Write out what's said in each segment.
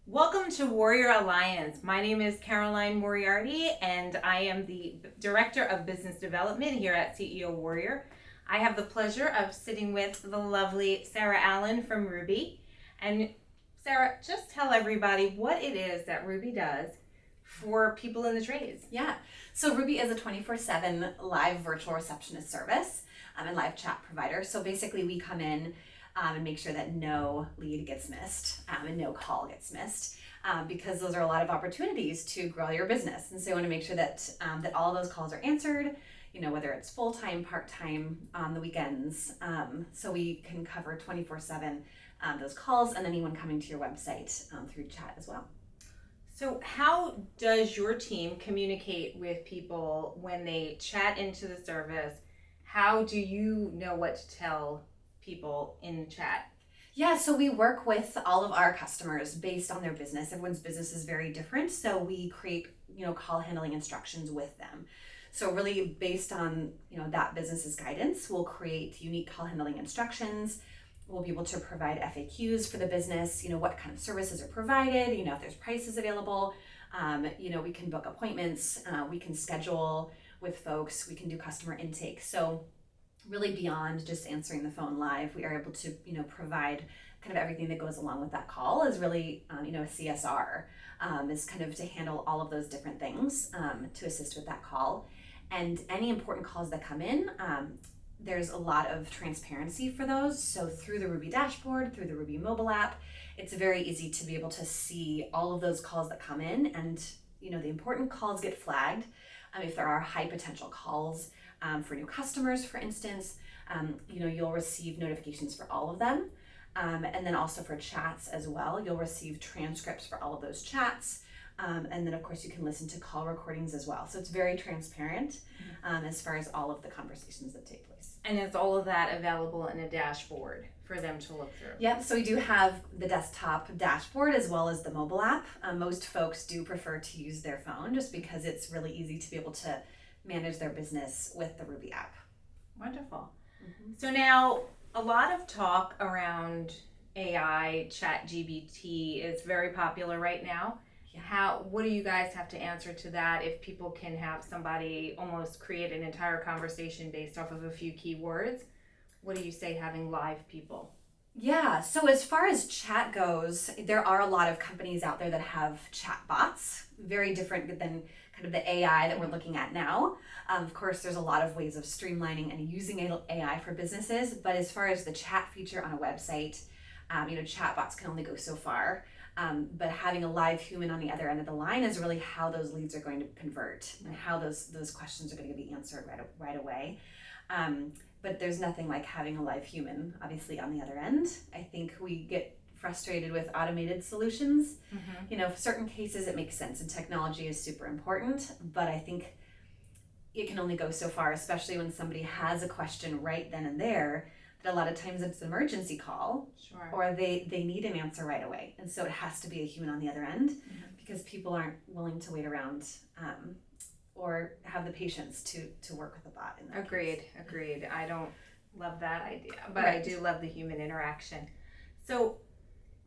Welcome to Warrior Alliance. My name is Caroline Moriarty, and I am the Director of Business Development here at CEO Warrior. I have the pleasure of sitting with the lovely Sarah Allen from Ruby. And Sarah, just tell everybody what it is that Ruby does for people in the trades. Yeah, so Ruby is a 24/7 live virtual receptionist service and live chat provider. So basically we come in and make sure that no lead gets missed and no call gets missed because those are a lot of opportunities to grow your business. And so you want to make sure that that all of those calls are answered, whether it's full-time, part-time, on the weekends. So we can cover 24/7 those calls and anyone coming to your website through chat as well. So how does your team communicate with people when they chat into the service? How do you know what to tell people in chat? Yeah, so we work with all of our customers based on their business. Everyone's business is very different, so we create, call handling instructions with them. So really based on, that business's guidance, we'll create unique call handling instructions. We'll be able to provide FAQs for the business, what kind of services are provided, if there's prices available. We can book appointments, we can schedule with folks, we can do customer intake. So really beyond just answering the phone live, we are able to, provide kind of everything that goes along with that call is really, a CSR is kind of to handle all of those different things to assist with that call. And any important calls that come in, there's a lot of transparency for those. So through the Ruby dashboard, through the Ruby mobile app, it's very easy to be able to see all of those calls that come in, and the important calls get flagged. If there are high potential calls for new customers, for instance, you'll receive notifications for all of them. And then also for chats as well, you'll receive transcripts for all of those chats. And then of course you can listen to call recordings as well. So it's very transparent as far as all of the conversations that take place. And is all of that available in a dashboard for them to look through? Yep, so we do have the desktop dashboard as well as the mobile app. Most folks do prefer to use their phone just because it's really easy to be able to manage their business with the Ruby app. Wonderful. Mm-hmm. So now a lot of talk around AI, ChatGPT is very popular right now. What do you guys have to answer to that if people can have somebody almost create an entire conversation based off of a few keywords? What do you say having live people? Yeah, so as far as chat goes, there are a lot of companies out there that have chat bots, very different than kind of the AI that we're looking at now. Of course, there's a lot of ways of streamlining and using AI for businesses, but as far as the chat feature on a website, chat bots can only go so far. But having a live human on the other end of the line is really how those leads are going to convert and how those questions are going to be answered right away. But there's nothing like having a live human, obviously, on the other end. I think we get frustrated with automated solutions. Mm-hmm. For certain cases it makes sense and technology is super important, but I think it can only go so far, especially when somebody has a question right then and there. A lot of times it's an emergency call. Sure. Or they need an answer right away. And so it has to be a human on the other end because people aren't willing to wait around or have the patience to work with a bot in that Agreed. I don't love that idea, but right. I do love the human interaction. So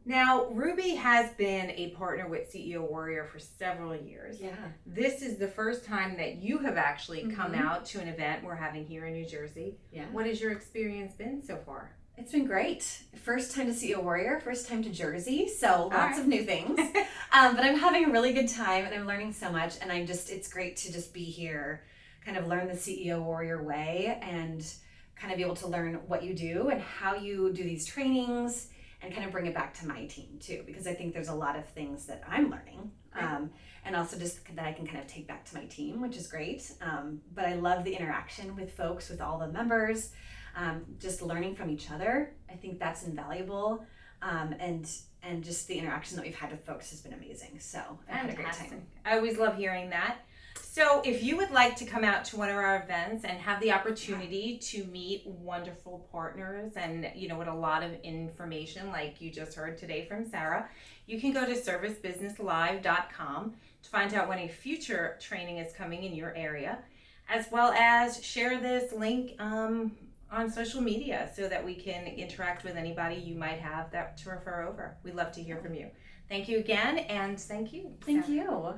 now Ruby has been a partner with CEO Warrior for several years. Yeah. This is the first time that you have actually come out to an event we're having here in New Jersey. Yeah. What has your experience been so far? It's been great. First time to CEO Warrior, first time to Jersey, so lots of new things. But I'm having a really good time and I'm learning so much, and it's great to just be here, kind of learn the CEO Warrior way and kind of be able to learn what you do and how you do these trainings and kind of bring it back to my team too, because I think there's a lot of things that I'm learning and also just that I can kind of take back to my team, which is great. But I love the interaction with folks, with all the members. Just learning from each other, I think that's invaluable, and just the interaction that we've had with folks has been amazing. So I've had a great time. I always love hearing that. So if you would like to come out to one of our events and have the opportunity to meet wonderful partners and with a lot of information like you just heard today from Sarah, you can go to servicebusinesslive.com to find out when a future training is coming in your area, as well as share this link on social media so that we can interact with anybody you might have that to refer over. We'd love to hear from you. Thank you again, and thank you. Thank Sarah. you.